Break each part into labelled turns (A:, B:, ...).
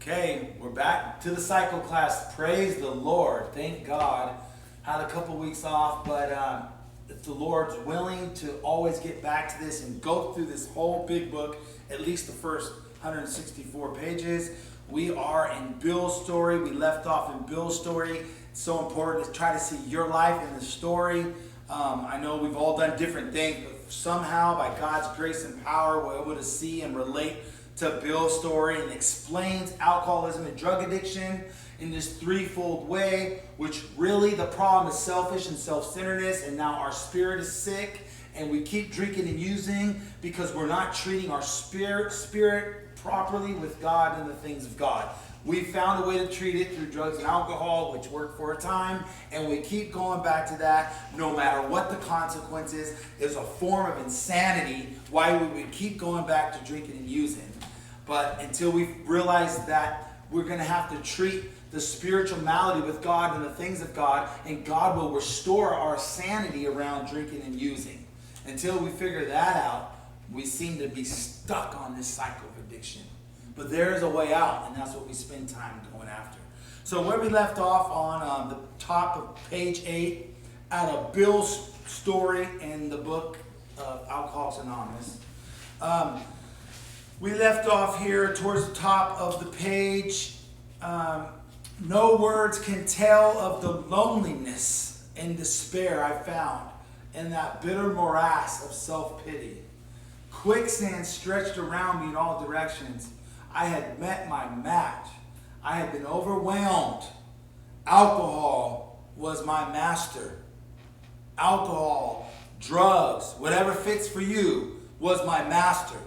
A: Okay, we're back to the cycle class. Praise the Lord. Thank God. Had a couple weeks off, but if the Lord's willing to always get back to this and go through this whole big book, at least the first 164 pages. We are in Bill's story. We left off in Bill's story. It's so important to try to see your life in the story. I know we've all done different things, but somehow by God's grace and power, we're able to see and relate to Bill's story, and explains alcoholism and drug addiction in this threefold way, which really the problem is selfish and self-centeredness, and now our spirit is sick and we keep drinking and using because we're not treating our spirit properly with God and the things of God. We found a way to treat it through drugs and alcohol, which worked for a time, and we keep going back to that no matter what the consequences. Is a form of insanity why we would keep going back to drinking and using. But until we realize that we're going to have to treat the spiritual malady with God and the things of God, and God will restore our sanity around drinking and using. Until we figure that out, we seem to be stuck on this cycle of addiction. But there is a way out, and that's what we spend time going after. So where we left off on the top of page 8, out of Bill's story in the book of Alcoholics Anonymous. We left off here towards the top of the page. No words can tell of the loneliness and despair I found in that bitter morass of self-pity. Quicksand stretched around me in all directions. I had met my match. I had been overwhelmed. Alcohol was my master. Alcohol, drugs, whatever fits for you was my master.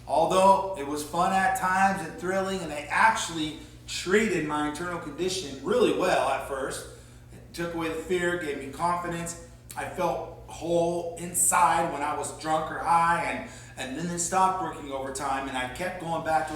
A: Although it was fun at times and thrilling, and they actually treated my internal condition really well at first. It took away the fear, gave me confidence. I felt whole inside when I was drunk or high, and then it stopped working over time, and I kept going back to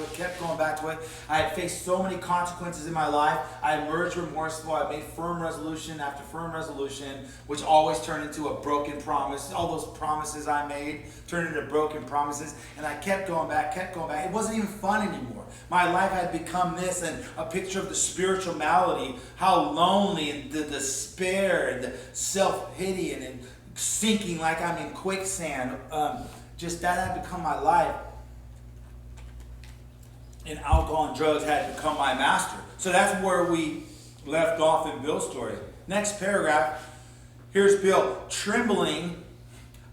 A: it. I had faced so many consequences in my life. I emerged remorseful. I made firm resolution after firm resolution, which always turned into a broken promise. All those promises I made turned into broken promises, and I kept going back. It wasn't even fun anymore. My life had become this, and a picture of the spiritual malady, how lonely and the despair and the self-pity and sinking like I'm in quicksand. Just that had become my life. And alcohol and drugs had become my master. So that's where we left off in Bill's story. Next paragraph. Here's Bill. Trembling,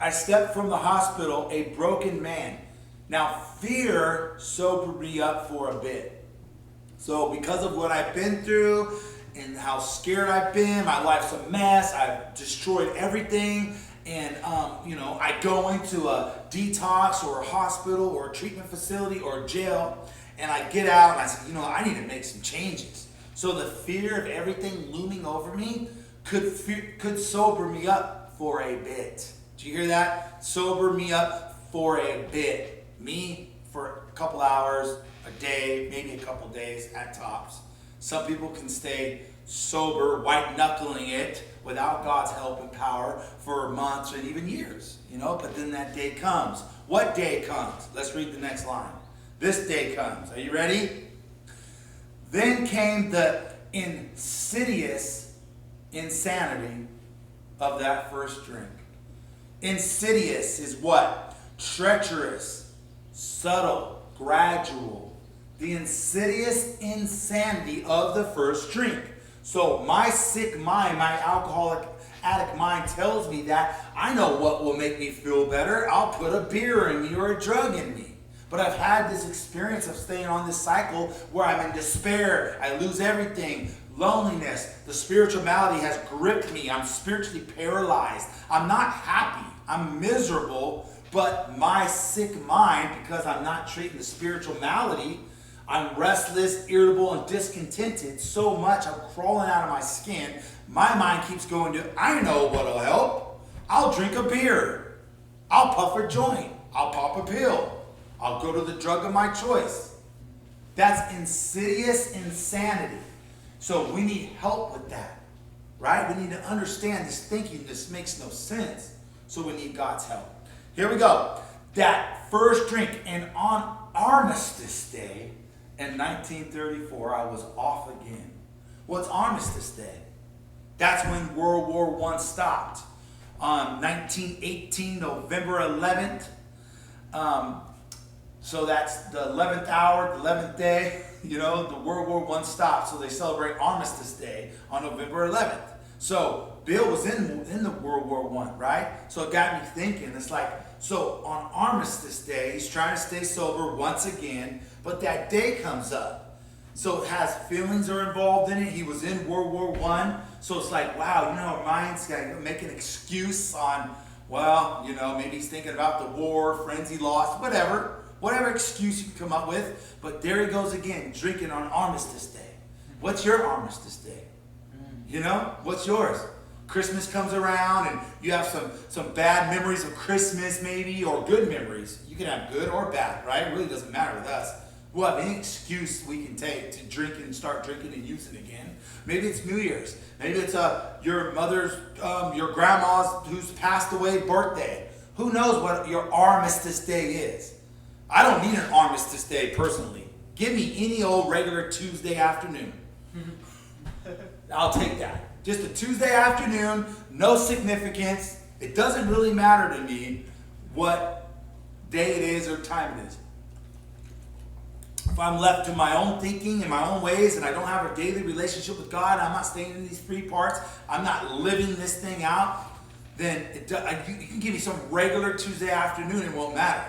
A: I stepped from the hospital, a broken man. Now fear sobered me up for a bit. So because of what I've been through and how scared I've been, my life's a mess. I've destroyed everything. And, I go into a detox or a hospital or a treatment facility or a jail, and I get out and I say, I need to make some changes. So the fear of everything looming over me could sober me up for a bit. Do you hear that? Sober me up for a bit. Me for a couple hours, a day, maybe a couple days at tops. Some people can stay sober, white-knuckling it without God's help and power for months and even years, but then that day comes. What day comes? Let's read the next line. This day comes. Are you ready? Then came the insidious insanity of that first drink. Insidious is what? Treacherous, subtle, gradual. The insidious insanity of the first drink. So my sick mind, my alcoholic addict mind tells me that I know what will make me feel better. I'll put a beer in me or a drug in me. But I've had this experience of staying on this cycle where I'm in despair. I lose everything. Loneliness. The spiritual malady has gripped me. I'm spiritually paralyzed. I'm not happy. I'm miserable. But my sick mind, because I'm not treating the spiritual malady, I'm restless, irritable, and discontented so much I'm crawling out of my skin. My mind keeps going to, I know what'll help. I'll drink a beer. I'll puff a joint. I'll pop a pill. I'll go to the drug of my choice. That's insidious insanity. So we need help with that, right? We need to understand this thinking. This makes no sense. So we need God's help. Here we go. That first drink, and on Armistice Day, In 1934, I was off again. What's Armistice Day? That's when World War I stopped. 1918, November 11th. So that's the 11th hour, the 11th day, the World War I stopped. So they celebrate Armistice Day on November 11th. So Bill was in the World War I, right? So it got me thinking. It's like, so on Armistice Day, he's trying to stay sober once again, but that day comes up. So it has feelings are involved in it. He was in World War I. So it's like, wow, our mind's got to make an excuse on, well, maybe he's thinking about the war, friends he lost, whatever excuse you can come up with. But there he goes again, drinking on Armistice Day. What's your Armistice Day? What's yours? Christmas comes around and you have some bad memories of Christmas maybe, or good memories. You can have good or bad, right? It really doesn't matter with us. We'll have any excuse we can take to drink and start drinking and using again. Maybe it's New Year's. Maybe it's your mother's, your grandma's who's passed away birthday. Who knows what your Armistice Day is? I don't need an Armistice Day personally. Give me any old regular Tuesday afternoon. I'll take that. Just a Tuesday afternoon, no significance. It doesn't really matter to me what day it is or time it is. If I'm left to my own thinking and my own ways and I don't have a daily relationship with God, I'm not staying in these 3 parts, I'm not living this thing out, then you can give me some regular Tuesday afternoon, it won't matter.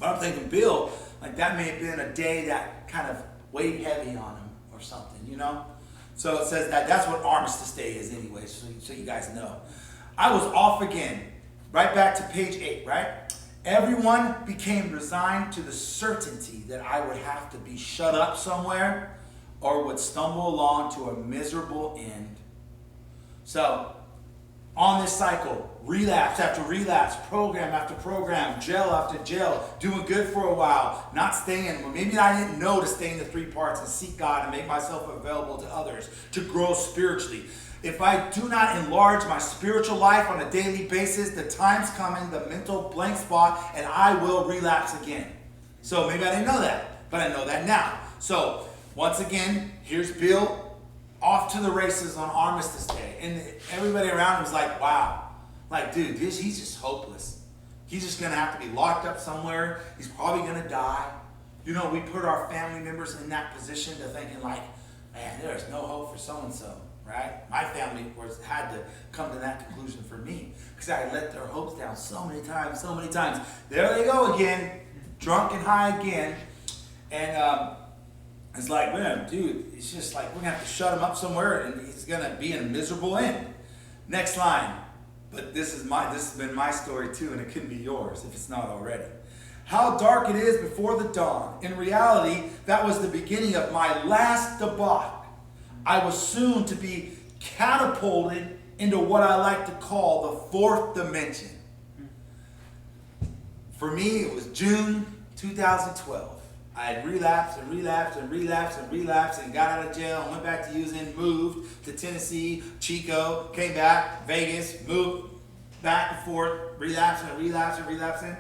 A: But I'm thinking, Bill, like that may have been a day that kind of weighed heavy on him or something, So it says that's what Armistice Day is anyway, so you guys know. I was off again. Right back to page 8, right? Everyone became resigned to the certainty that I would have to be shut up somewhere or would stumble along to a miserable end. So, on this cycle, relapse after relapse, program after program, jail after jail, doing good for a while, not staying. Well, maybe I didn't know to stay in the 3 parts and seek God and make myself available to others, to grow spiritually. If I do not enlarge my spiritual life on a daily basis, the time's coming, the mental blank spot, and I will relapse again. So maybe I didn't know that, but I know that now. So once again, here's Bill off to the races on Armistice Day. And everybody around him was like, wow. Like, dude, he's just hopeless. He's just going to have to be locked up somewhere. He's probably going to die. We put our family members in that position to thinking like, man, there's no hope for so-and-so. Right? My family, of course, had to come to that conclusion for me because I let their hopes down so many times. There they go again, drunk and high again. And it's like, man, dude, it's just like we're going to have to shut him up somewhere and he's going to be in a miserable end. Next line. But this has been my story too, and it couldn't be yours if it's not already. How dark it is before the dawn. In reality, that was the beginning of my last debauch. I was soon to be catapulted into what I like to call the 4th dimension. For me, it was June 2012. I had relapsed and got out of jail and went back to using, moved to Tennessee, Chico, came back, Vegas, moved back and forth, relapsing.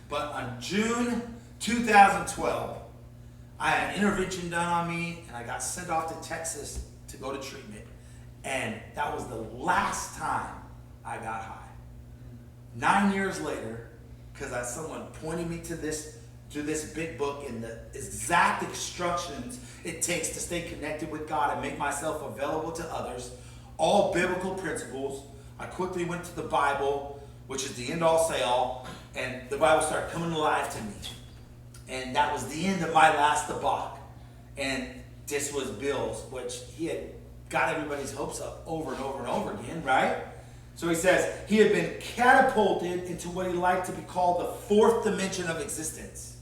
A: But on June 2012, I had an intervention done on me and I got sent off to Texas to go to treatment. And that was the last time I got high. 9 years later, because someone pointed me to this big book and the exact instructions it takes to stay connected with God and make myself available to others, all biblical principles. I quickly went to the Bible, which is the end-all, say-all, and the Bible started coming alive to me. And that was the end of my last debauch. And this was Bill's, which he had got everybody's hopes up over and over and over again, right? So he says he had been catapulted into what he liked to be called the 4th dimension of existence.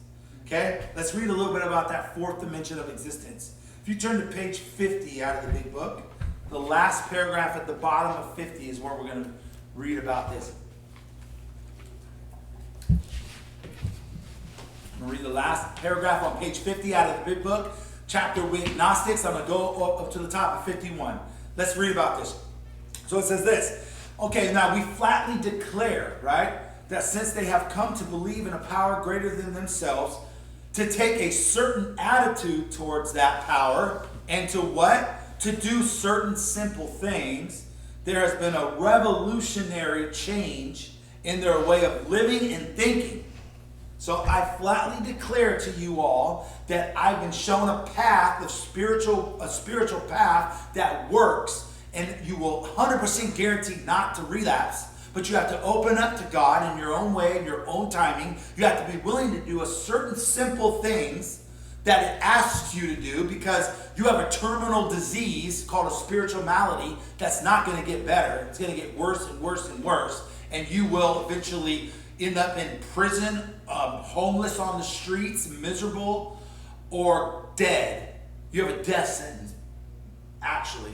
A: Okay? Let's read a little bit about that 4th dimension of existence. If you turn to page 50 out of the big book, the last paragraph at the bottom of 50 is where we're going to read about this. I'm going to read the last paragraph on page 50 out of the big book. Chapter with Gnostics. I'm going to go up to the top of 51. Let's read about this. So it says this. Okay, now we flatly declare, right, that since they have come to believe in a power greater than themselves, to take a certain attitude towards that power and to what? To do certain simple things. There has been a revolutionary change in their way of living and thinking. So I flatly declare to you all that I've been shown a path of spiritual path that works, and you will 100% guarantee not to relapse. But you have to open up to God in your own way, in your own timing. You have to be willing to do a certain simple things that it asks you to do, because you have a terminal disease called a spiritual malady that's not going to get better. It's going to get worse and worse and worse. And you will eventually end up in prison, homeless on the streets, miserable, or dead. You have a death sentence, actually.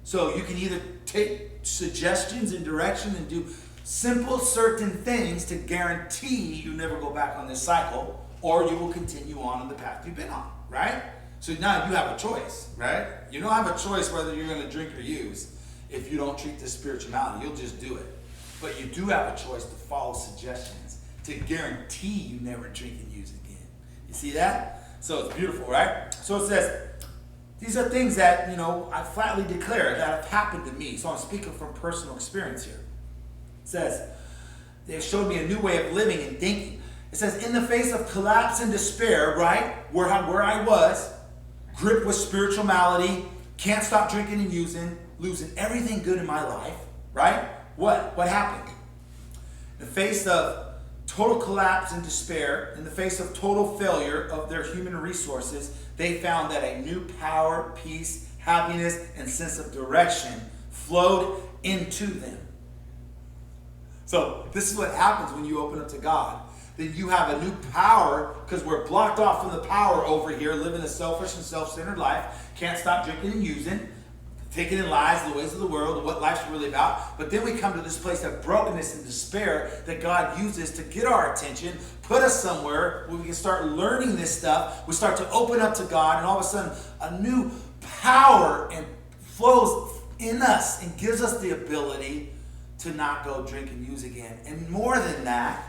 A: So you can either take suggestions and direction and do simple certain things to guarantee you never go back on this cycle, or you will continue on the path you've been on, right? So now you have a choice, right? You don't have a choice whether you're going to drink or use if you don't treat this spirituality. You'll just do it. But you do have a choice to follow suggestions to guarantee you never drink and use again. You see that? So it's beautiful, right? So it says, these are things that, I flatly declare that have happened to me. So I'm speaking from personal experience here. It says, they showed me a new way of living and thinking. It says, in the face of collapse and despair, right, where I was, gripped with spiritual malady, can't stop drinking and using, losing everything good in my life, right? What happened? In the face of total collapse and despair, in the face of total failure of their human resources, they found that a new power, peace, happiness, and sense of direction flowed into them. So this is what happens when you open up to God. Then you have a new power, because we're blocked off from the power over here, living a selfish and self-centered life, can't stop drinking and using, taking in lies, the ways of the world, what life's really about. But then we come to this place of brokenness and despair that God uses to get our attention, put us somewhere where we can start learning this stuff. We start to open up to God, and all of a sudden a new power and flows in us and gives us the ability to not go drink and use again. And more than that,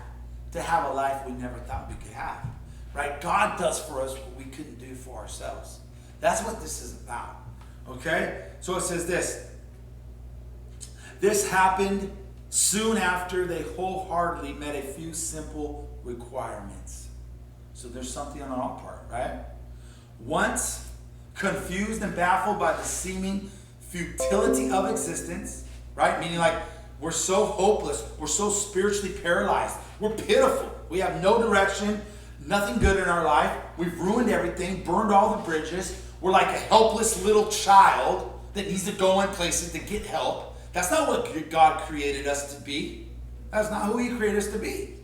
A: to have a life we never thought we could have. Right? God does for us what we couldn't do for ourselves. That's what this is about. Okay? So it says this. This happened soon after they wholeheartedly met a few simple requirements. So there's something on our part, right? Once confused and baffled by the seeming futility of existence, right? Meaning like we're so hopeless, we're so spiritually paralyzed, we're pitiful, we have no direction, nothing good in our life, we've ruined everything, burned all the bridges. We're like a helpless little child that needs to go in places to get help. That's not what God created us to be. That's not who He created us to be.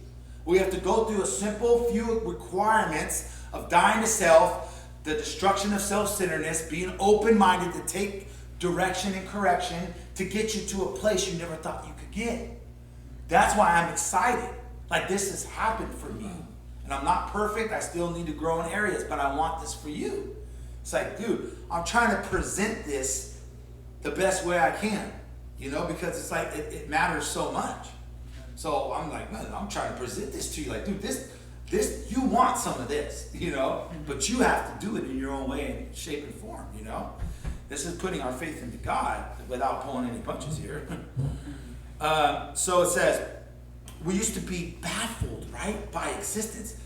A: We have to go through a simple few requirements of dying to self, the destruction of self-centeredness, being open-minded to take direction and correction to get you to a place you never thought you could get. That's why I'm excited. Like, this has happened for me. And I'm not perfect. I still need to grow in areas, but I want this for you. It's like, dude, I'm trying to present this the best way I can, because it's like, it matters so much. So I'm like, man, I'm trying to present this to you. Like, dude, this, you want some of this, but you have to do it in your own way and shape and form, This is putting our faith into God without pulling any punches here. So it says, we used to be baffled, right, by existence.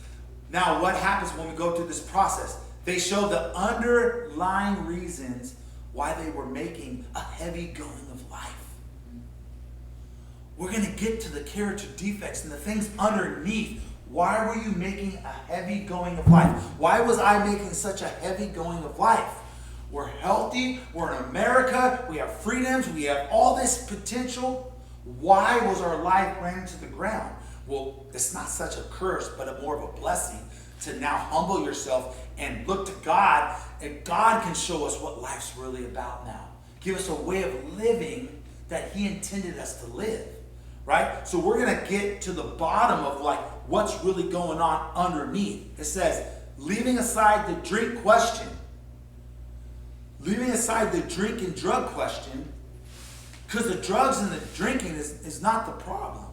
A: Now, what happens when we go through this process? They show the underlying reasons why they were making a heavy going of life. We're going to get to the character defects and the things underneath. Why were you making a heavy going of life? Why was I making such a heavy going of life? We're healthy. We're in America. We have freedoms. We have all this potential. Why was our life ran to the ground? Well, it's not such a curse, but more of a blessing to now humble yourself and look to God, and God can show us what life's really about now. Give us a way of living that He intended us to live, right? So we're going to get to the bottom of like what's really going on underneath. It says, leaving aside the drink question, leaving aside the drink and drug question, because the drugs and the drinking is not the problem.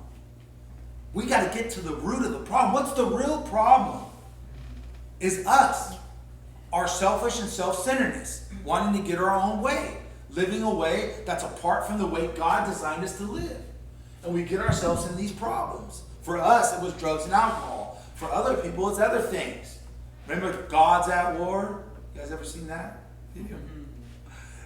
A: We got to get to the root of the problem. What's the real problem? is us. Our selfish and self-centeredness, wanting to get our own way, living a way that's apart from the way God designed us to live. And we get ourselves in these problems. For us, it was drugs and alcohol. For other people, it's other things. Remember God's at War? You guys ever seen that video?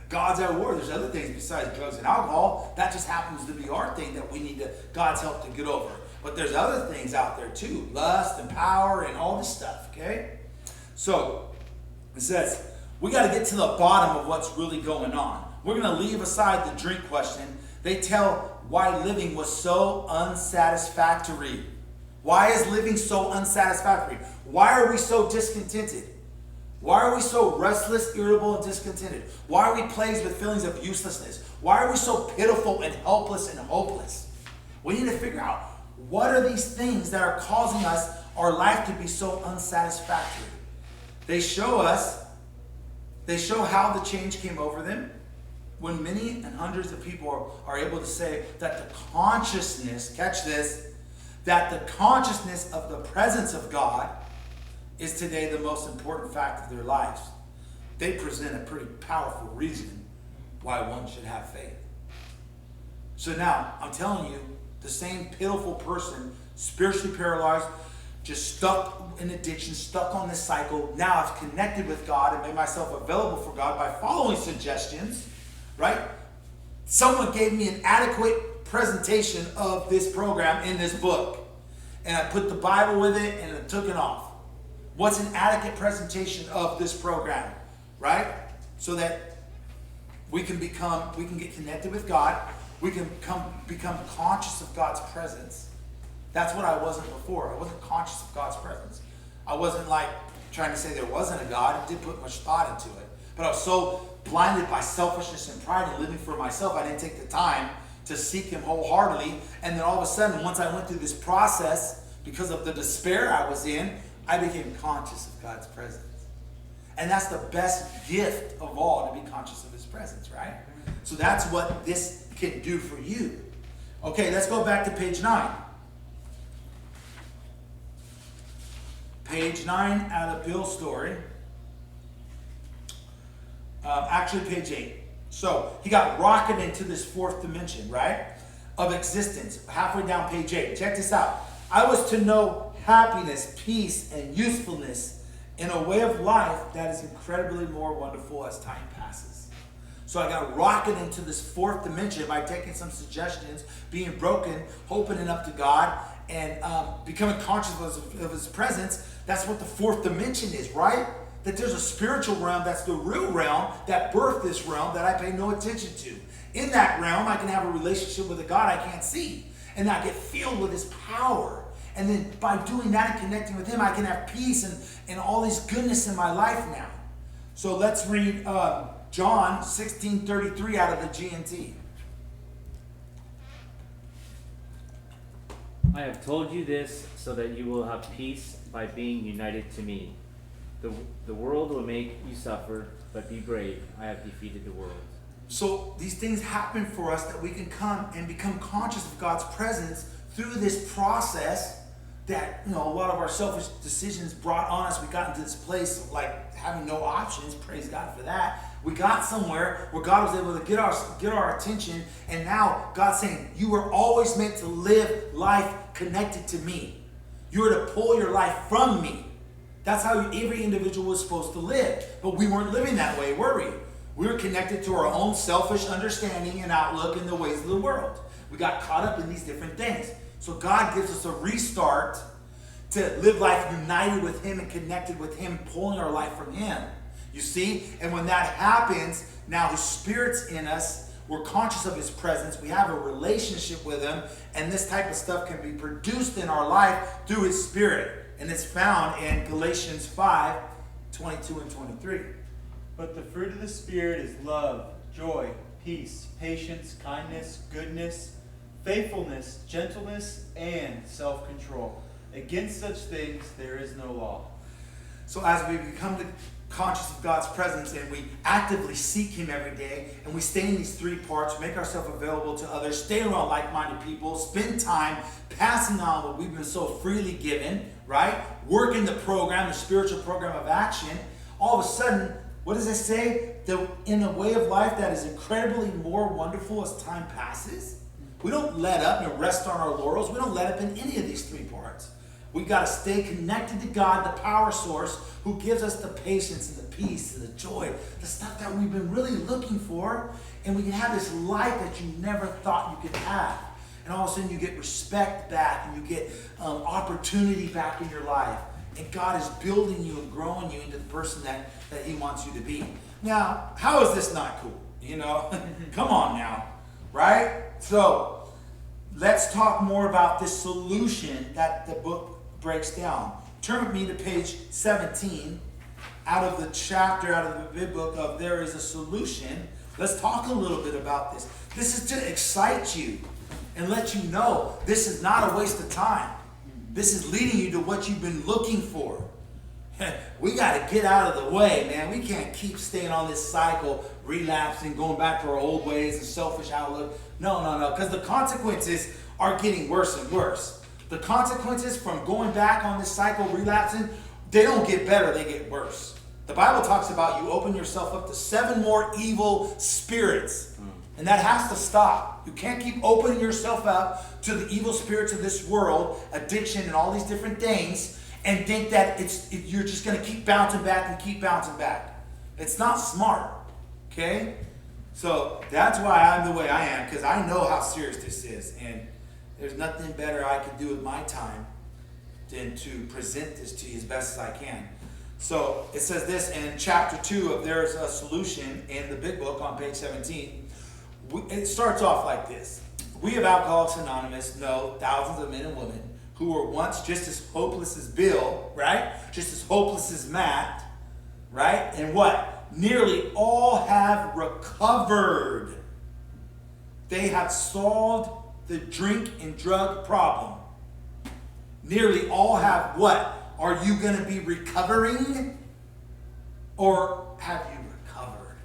A: God's at war. There's other things besides drugs and alcohol. That just happens to be our thing that we need God's help to get over. But there's other things out there too. Lust and power and all this stuff, okay? So, it says, we got to get to the bottom of what's really going on. We're going to leave aside the drink question. They tell why living was so unsatisfactory. Why is living so unsatisfactory? Why are we so discontented? Why are we so restless, irritable, and discontented? Why are we plagued with feelings of uselessness? Why are we so pitiful and helpless and hopeless? We need to figure out, what are these things that are causing our life to be so unsatisfactory? They show how the change came over them. When many and hundreds of people are able to say that the consciousness, catch this, that the consciousness of the presence of God is today the most important fact of their lives, they present a pretty powerful reason why one should have faith. So now, I'm telling you, the same pitiful person, spiritually paralyzed, just stuck in addiction, stuck on this cycle, now I've connected with God and made myself available for God by following suggestions, right? Someone gave me an adequate presentation of this program in this book. And I put the Bible with it and I took it off. What's an adequate presentation of this program, right? So that we can get connected with God. We can become conscious of God's presence. That's what I wasn't before. I wasn't conscious of God's presence. I wasn't like trying to say there wasn't a God. I didn't put much thought into it. But I was so blinded by selfishness and pride and living for myself, I didn't take the time to seek Him wholeheartedly. And then all of a sudden, once I went through this process, because of the despair I was in, I became conscious of God's presence. And that's the best gift of all, to be conscious of His presence, right? So that's what this can do for you. Okay, let's go back to page 9. Page 9 out of Bill's story. Actually, page 8. So he got rocketed into this fourth dimension, right, of existence. Halfway down page 8. Check this out. I was to know happiness, peace, and usefulness in a way of life that is incredibly more wonderful as time passes. So I got rocketed into this fourth dimension by taking some suggestions, being broken, opening up to God, and becoming conscious of His presence. That's what the fourth dimension is, right? That there's a spiritual realm that's the real realm that birthed this realm that I pay no attention to. In that realm, I can have a relationship with a God I can't see. And I get filled with His power. And then by doing that and connecting with Him, I can have peace and all this goodness in my life now. So let's read John 16:33 out of the GNT.
B: I have told you this so that you will have peace by being united to me. The world will make you suffer, but be brave. I have defeated the world.
A: So these things happen for us that we can come and become conscious of God's presence through this process that, a lot of our selfish decisions brought on us. We got into this place of like having no options. Praise God for that. We got somewhere where God was able to get our attention, and now God's saying, you were always meant to live life connected to me. You were to pull your life from me. That's how every individual was supposed to live. But we weren't living that way, were we? We were connected to our own selfish understanding and outlook in the ways of the world. We got caught up in these different things. So God gives us a restart to live life united with Him and connected with Him, pulling our life from Him. You see? And when that happens, now His Spirit's in us. We're conscious of His presence. We have a relationship with Him. And this type of stuff can be produced in our life through His Spirit. And it's found in Galatians 5:22 and 23.
C: But the fruit of the Spirit is love, joy, peace, patience, kindness, goodness, faithfulness, gentleness, and self-control. Against such things there is no law.
A: So as we become conscious of God's presence and we actively seek Him every day, and we stay in these three parts, make ourselves available to others, stay around like-minded people, spend time passing on what we've been so freely given, right? Work in the program, the spiritual program of action. All of a sudden, what does it say? That in a way of life that is incredibly more wonderful as time passes. We don't let up and rest on our laurels. We don't let up in any of these three parts. We got to stay connected to God, the power source, who gives us the patience and the peace and the joy, the stuff that we've been really looking for. And we can have this life that you never thought you could have. And all of a sudden you get respect back and you get opportunity back in your life. And God is building you and growing you into the person that He wants you to be. Now, how is this not cool? You know, come on now, right? So let's talk more about this solution that the book breaks down. Turn with me to page 17 out of the chapter, out of the big book of There is a Solution. Let's talk a little bit about this. This is to excite you and let you know this is not a waste of time. This is leading you to what you've been looking for. We got to get out of the way, man. We can't keep staying on this cycle, relapsing, going back to our old ways and selfish outlook. No, because the consequences are getting worse and worse. The consequences from going back on this cycle, relapsing, they don't get better, they get worse. The Bible talks about you open yourself up to 7 more evil spirits. And that has to stop. You can't keep opening yourself up to the evil spirits of this world, addiction and all these different things, and think that you're just going to keep bouncing back and keep bouncing back. It's not smart. Okay? So that's why I'm the way I am, because I know how serious this is. And there's nothing better I can do with my time than to present this to you as best as I can. So it says this in chapter 2 of There's a Solution in the big book on page 17. It starts off like this. We of Alcoholics Anonymous know thousands of men and women who were once just as hopeless as Bill, right? Just as hopeless as Matt, right? And what? Nearly all have recovered. They have solved the drink and drug problem. Nearly all have what? Are you going to be recovering? Or have you recovered?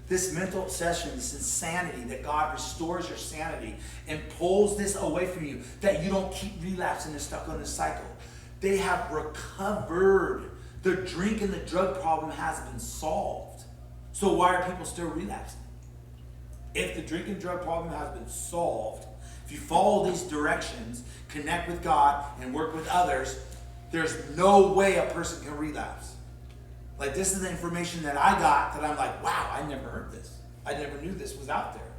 A: This mental obsession, this insanity, that God restores your sanity and pulls this away from you, that you don't keep relapsing and stuck on this cycle. They have recovered. The drink and the drug problem has been solved. So why are people still relapsing? If the drink and drug problem has been solved, if you follow these directions, connect with God and work with others, there's no way a person can relapse. Like, this is the information that I got that I'm like, wow, I never heard this. I never knew this was out there.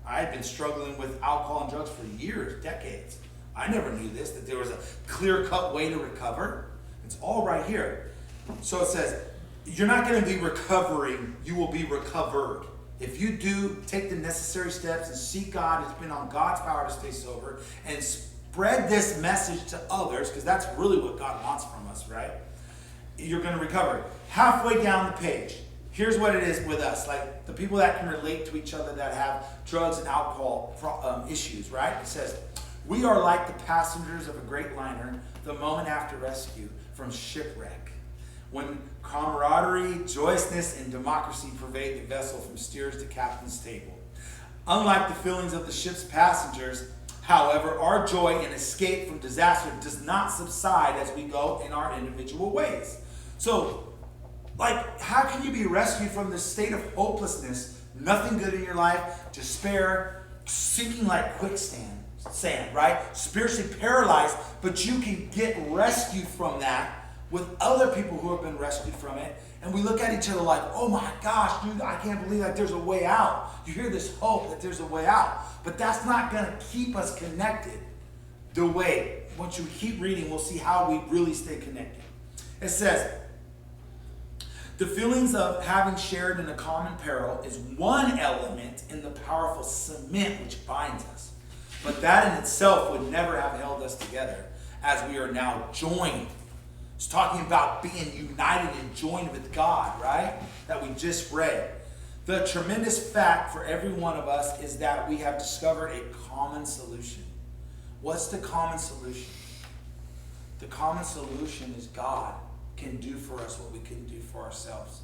A: I had been struggling with alcohol and drugs for years, decades. I never knew this, that there was a clear-cut way to recover. It's all right here. So it says, you're not going to be recovering, you will be recovered. If you do take the necessary steps and seek God and depend on God's power to stay sober and spread this message to others, because that's really what God wants from us, right? You're going to recover. Halfway down the page, here's what it is with us, like the people that can relate to each other that have drugs and alcohol issues, right? It says, we are like the passengers of a great liner the moment after rescue from shipwreck, when camaraderie, joyousness, and democracy pervade the vessel from steers to captain's table. Unlike the feelings of the ship's passengers, however, our joy in escape from disaster does not subside as we go in our individual ways. So, like, how can you be rescued from this state of hopelessness, nothing good in your life, despair, sinking like quicksand, sand, right? Spiritually paralyzed, but you can get rescued from that with other people who have been rescued from it. And we look at each other like, oh my gosh, dude, I can't believe that there's a way out. You hear this hope that there's a way out. But that's not going to keep us connected the way. Once you keep reading, we'll see how we really stay connected. It says, the feelings of having shared in a common peril is one element in the powerful cement which binds us. But that in itself would never have held us together as we are now joined. It's talking about being united and joined with God, right? That we just read. The tremendous fact for every one of us is that we have discovered a common solution. What's the common solution? The common solution is God. can do for us what we couldn't do for ourselves.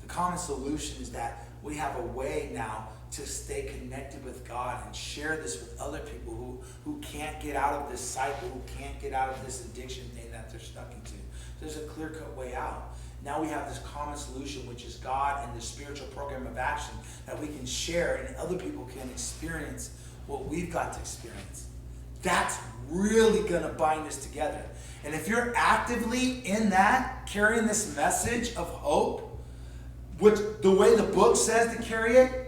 A: The common solution is that we have a way now to stay connected with God and share this with other people who can't get out of this cycle, who can't get out of this addiction thing that they're stuck into. There's a clear-cut way out. Now we have this common solution, which is God and the spiritual program of action that we can share, and other people can experience what we've got to experience. That's really going to bind us together. And if you're actively in that, carrying this message of hope, which the way the book says to carry it,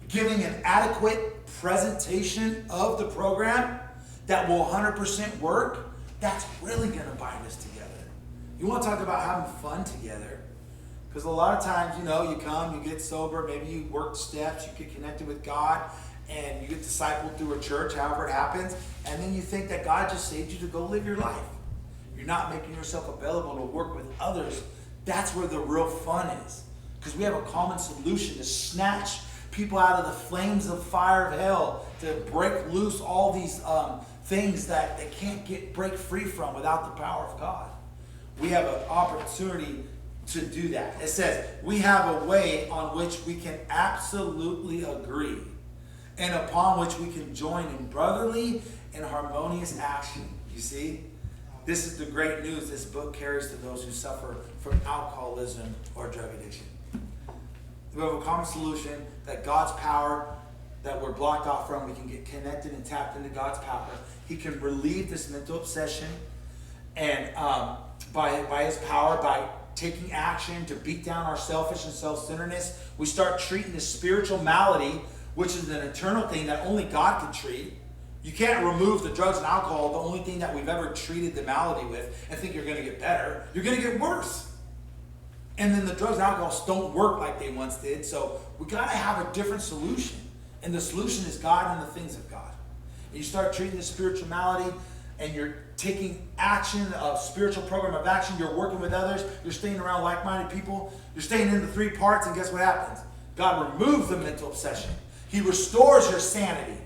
A: giving an adequate presentation of the program that will 100% work, that's really going to bind us together. You want to talk about having fun together? Because a lot of times, you come, you get sober, maybe you work steps, you get connected with God, and you get discipled through a church, however it happens, and then you think that God just saved you to go live your life. You're not making yourself available to work with others. That's where the real fun is. Because we have a common solution to snatch people out of the flames of fire of hell, to break loose all these things that they can't break free from without the power of God. We have an opportunity to do that. It says, we have a way on which we can absolutely agree and upon which we can join in brotherly and harmonious action. You see? This is the great news this book carries to those who suffer from alcoholism or drug addiction. We have a common solution that God's power that we're blocked off from, we can get connected and tapped into God's power. He can relieve this mental obsession, and by his power, by taking action to beat down our selfish and self-centeredness, we start treating this spiritual malady, which is an eternal thing that only God can treat. You can't remove the drugs and alcohol, the only thing that we've ever treated the malady with, and think you're going to get better. You're going to get worse. And then the drugs and alcohol don't work like they once did. So we got to have a different solution. And the solution is God and the things of God. And you start treating the spiritual malady, and you're taking action, a spiritual program of action. You're working with others. You're staying around like-minded people. You're staying in the three parts, and guess what happens? God removes the mental obsession. He restores your sanity.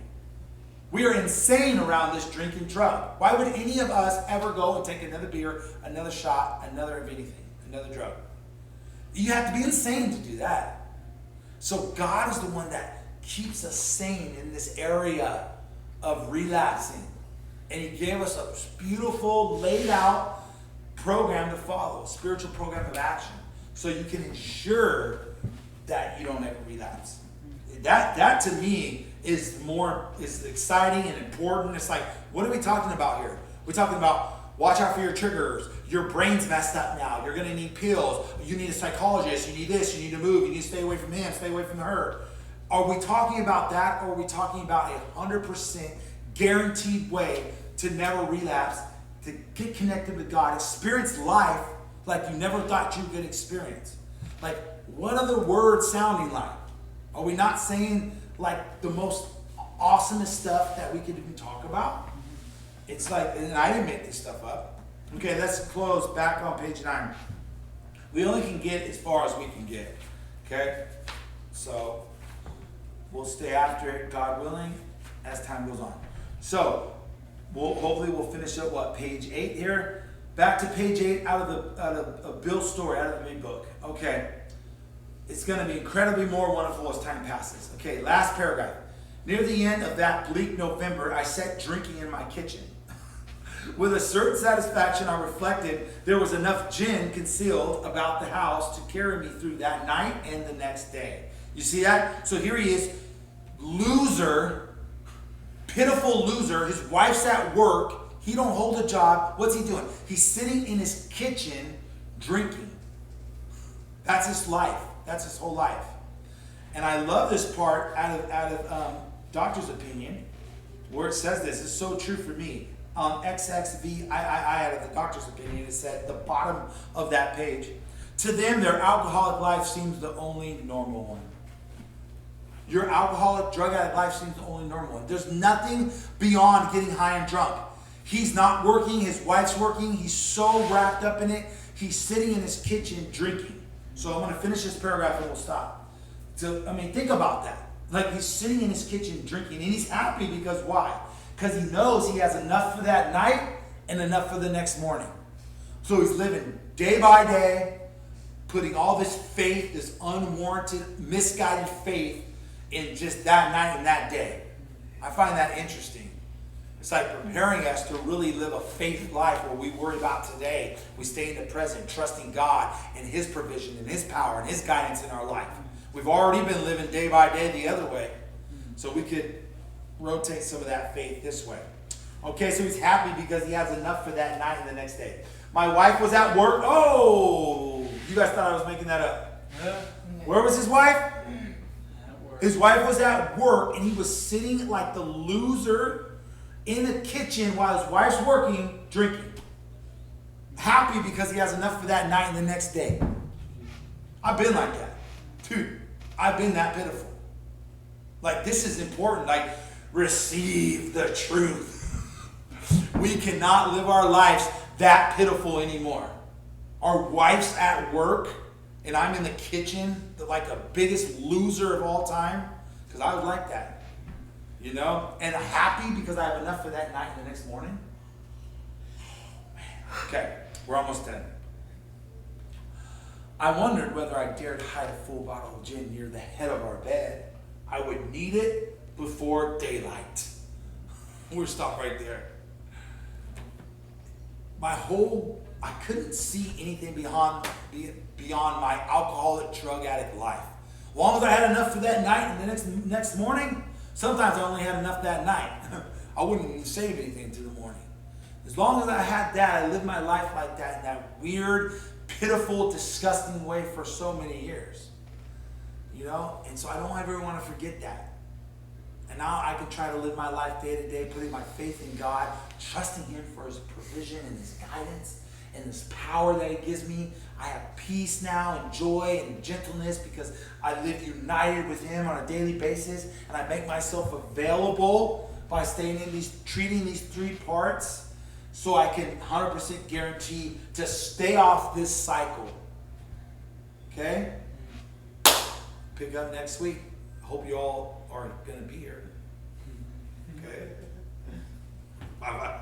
A: We are insane around this drinking drug. Why would any of us ever go and take another beer, another shot, another of anything, another drug? You have to be insane to do that. So God is the one that keeps us sane in this area of relapsing. And he gave us a beautiful, laid out program to follow, a spiritual program of action, so you can ensure that you don't ever relapse. That to me is exciting and important. It's like, what are we talking about here? We're talking about watch out for your triggers. Your brain's messed up now. You're going to need pills. You need a psychologist. You need this. You need to move. You need to stay away from him. Stay away from her. Are we talking about that, or are we talking about a 100% guaranteed way to never relapse, to get connected with God, experience life like you never thought you could experience? Like, what are the words sounding like? Are we not saying like the most awesomest stuff that we could even talk about? It's like, and I didn't make this stuff up. Okay, let's close back on page 9. We only can get as far as we can get. Okay? So, we'll stay after it, God willing, as time goes on. So, hopefully we'll finish up, page 8 here? Back to page 8 out of Bill's story, out of the big book. Okay. It's going to be incredibly more wonderful as time passes. Okay, last paragraph. Near the end of that bleak November, I sat drinking in my kitchen. With a certain satisfaction, I reflected there was enough gin concealed about the house to carry me through that night and the next day. You see that? So here he is, loser, pitiful loser. His wife's at work. He don't hold a job. What's he doing? He's sitting in his kitchen drinking. That's his life. That's his whole life. And I love this part out of Doctor's Opinion, where it says this. It's so true for me. XXVIII out of the Doctor's Opinion, it said at the bottom of that page, to them, their alcoholic life seems the only normal one. Your alcoholic, drug addict life seems the only normal one. There's nothing beyond getting high and drunk. He's not working. His wife's working. He's so wrapped up in it. He's sitting in his kitchen drinking. So I'm going to finish this paragraph and we'll stop. So, think about that. Like, he's sitting in his kitchen drinking, and he's happy because why? Because he knows he has enough for that night and enough for the next morning. So he's living day by day, putting all this faith, this unwarranted, misguided faith in just that night and that day. I find that interesting. It's like preparing us to really live a faith life where we worry about today. We stay in the present, trusting God and His provision and His power and His guidance in our life. We've already been living day by day the other way. So we could rotate some of that faith this way. Okay, so he's happy because he has enough for that night and the next day. My wife was at work. Oh, you guys thought I was making that up. Where was his wife? His wife was at work, and he was sitting like the loser in the kitchen while his wife's working, drinking. Happy because he has enough for that night and the next day. I've been like that. Dude, I've been that pitiful. Like, this is important. Like, receive the truth. We cannot live our lives that pitiful anymore. Our wife's at work, and I'm in the kitchen, like the biggest loser of all time, because I was like that, you know? And happy because I have enough for that night and the next morning. Okay, we're almost done. I wondered whether I dared hide a full bottle of gin near the head of our bed. I would need it before daylight. We'll stop right there. I couldn't see anything beyond my alcoholic, drug addict life. As long as I had enough for that night and the next morning, sometimes I only had enough that night. I wouldn't even save anything until the morning. As long as I had that, I lived my life like that in that weird, pitiful, disgusting way for so many years. You know? And so I don't ever want to forget that. And now I can try to live my life day to day, putting my faith in God, trusting Him for His provision and His guidance and His power that He gives me. I have peace now and joy and gentleness because I live united with Him on a daily basis, and I make myself available by treating these three parts, so I can 100% guarantee to stay off this cycle. Okay? Pick up next week. I hope you all are going to be here. Okay? Bye-bye.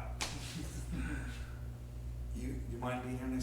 A: You mind being here next week?